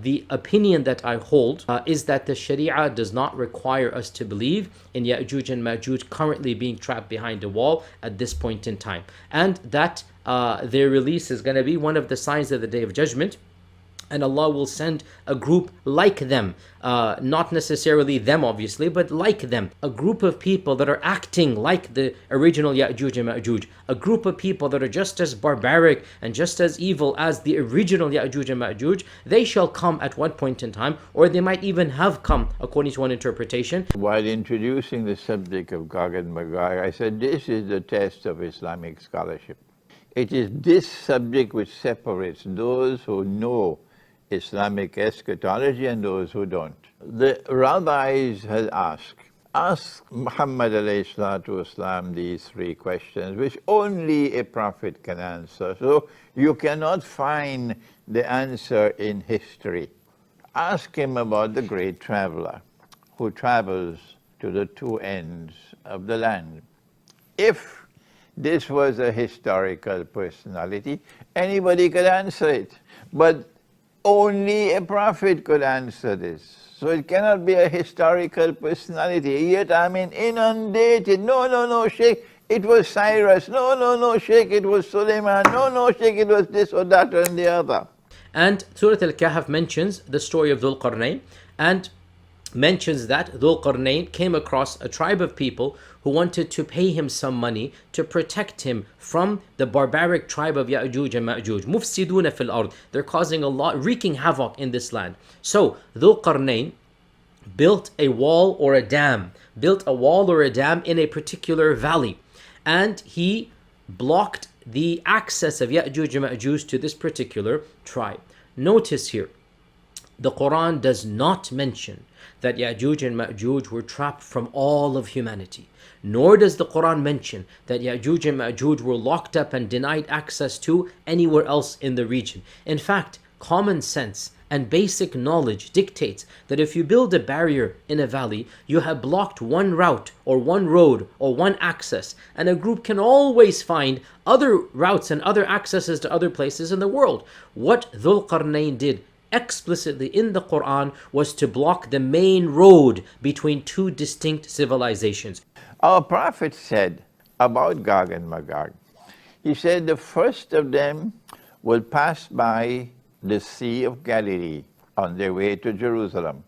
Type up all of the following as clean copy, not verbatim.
the opinion that I hold is that the Sharia does not require us to believe in Ya'juj and Ma'juj currently being trapped behind a wall at this point in time, and that their release is going to be one of the signs of the Day of Judgment. And Allah will send a group like them, not necessarily them obviously, but like them. A group of people that are acting like the original Ya'juj and Ma'juj. A group of people that are just as barbaric and just as evil as the original Ya'juj and Ma'juj. They shall come at one point in time, or they might even have come, according to one interpretation. While introducing the subject of Gog and Magog, I said this is the test of Islamic scholarship. It is this subject which separates those who know Islamic eschatology and those who don't. The rabbis had ask Muhammad ﷺ these three questions, which only a prophet can answer. So you cannot find the answer in history. Ask him about the great traveler who travels to the two ends of the land. If this was a historical personality, anybody could answer it. But only a prophet could answer this. So it cannot be a historical personality. Yet I'm inundated. No, Sheikh, it was Cyrus. No, Sheikh, it was Suleiman. No, Sheikh, it was this or that and the other. And Surah Al-Kahf mentions the story of Dhul Qarnayn, and mentions that Dhul Qarnayn came across a tribe of people who wanted to pay him some money to protect him from the barbaric tribe of Ya'juj and Ma'juj. Mufsiduna fil ard. They're causing a lot, wreaking havoc in this land. So Dhul Qarnayn built a wall or a dam in a particular valley, and he blocked the access of Ya'juj and Ma'juj to this particular tribe. Notice here, the Quran does not mention that Ya'juj and Ma'juj were trapped from all of humanity. Nor does the Quran mention that Ya'juj and Ma'juj were locked up and denied access to anywhere else in the region. In fact, common sense and basic knowledge dictates that if you build a barrier in a valley, you have blocked one route or one road or one access, and a group can always find other routes and other accesses to other places in the world. What Dhul Qarnayn did explicitly in the Quran was to block the main road between two distinct civilizations. Our Prophet said about Gog and Magog, he said the first of them will pass by the Sea of Galilee on their way to Jerusalem.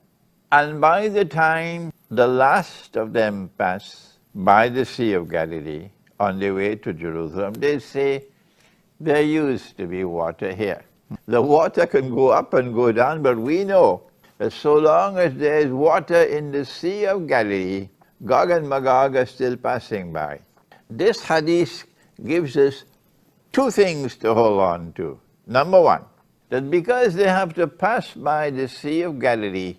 And by the time the last of them pass by the Sea of Galilee on their way to Jerusalem, they say, there used to be water here. The water can go up and go down, but we know that so long as there is water in the Sea of Galilee, Gog and Magog are still passing by. This hadith gives us two things to hold on to. Number one, that because they have to pass by the Sea of Galilee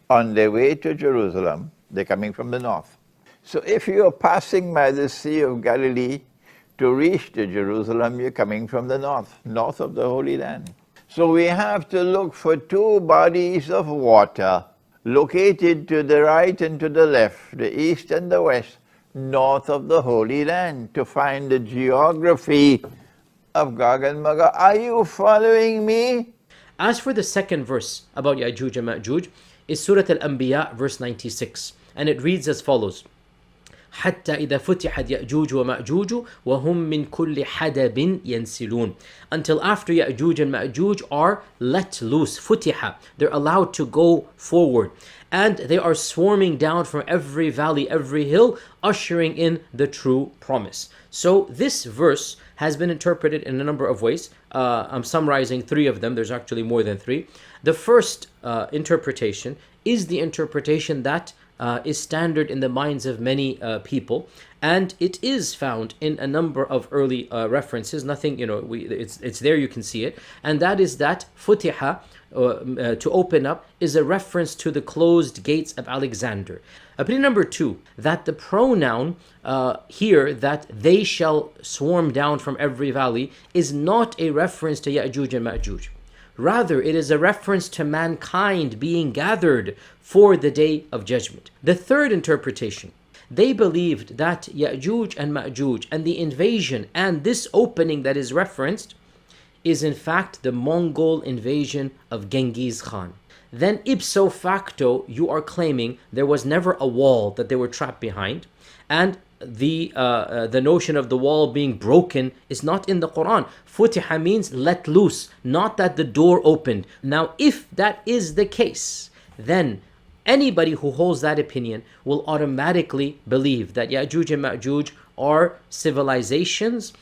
on their way to Jerusalem, they're coming from the north. So if you're passing by the Sea of Galilee to reach to Jerusalem, you're coming from the north of the Holy Land. So we have to look for two bodies of water located to the right and to the left, the east and the west, north of the Holy Land, to find the geography of Gog and Magog. Are you following me? As for the second verse about Ya'juj and Ma'juj, is Surah Al-Anbiya verse 96, and it reads as follows: حتى إذا فتحت يأجوج ومأجوج وهم من كل حدب ينسلون. Until after Ya'juj and Ma'juj are let loose, futiha, they're allowed to go forward, and they are swarming down from every valley, every hill, ushering in the true promise. So this verse has been interpreted in a number of ways. I'm summarizing three of them. There's actually more than three. The first interpretation is the interpretation that is standard in the minds of many people, and it is found in a number of early references. Nothing, it's there, you can see it, and that is that futiha, to open up, is a reference to the closed gates of Alexander. Opinion number two, that the pronoun here, that they shall swarm down from every valley, is not a reference to Ya'juj and Ma'juj. Rather, it is a reference to mankind being gathered for the Day of Judgment. The third interpretation, they believed that Ya'juj and Ma'juj and the invasion and this opening that is referenced is in fact the Mongol invasion of Genghis Khan. then ipso facto you are claiming there was never a wall that they were trapped behind, and the notion of the wall being broken is not in the Quran. Futiha means let loose, not that the door opened. Now, if that is the case, then anybody who holds that opinion will automatically believe that Ya'juj and Ma'juj are civilizations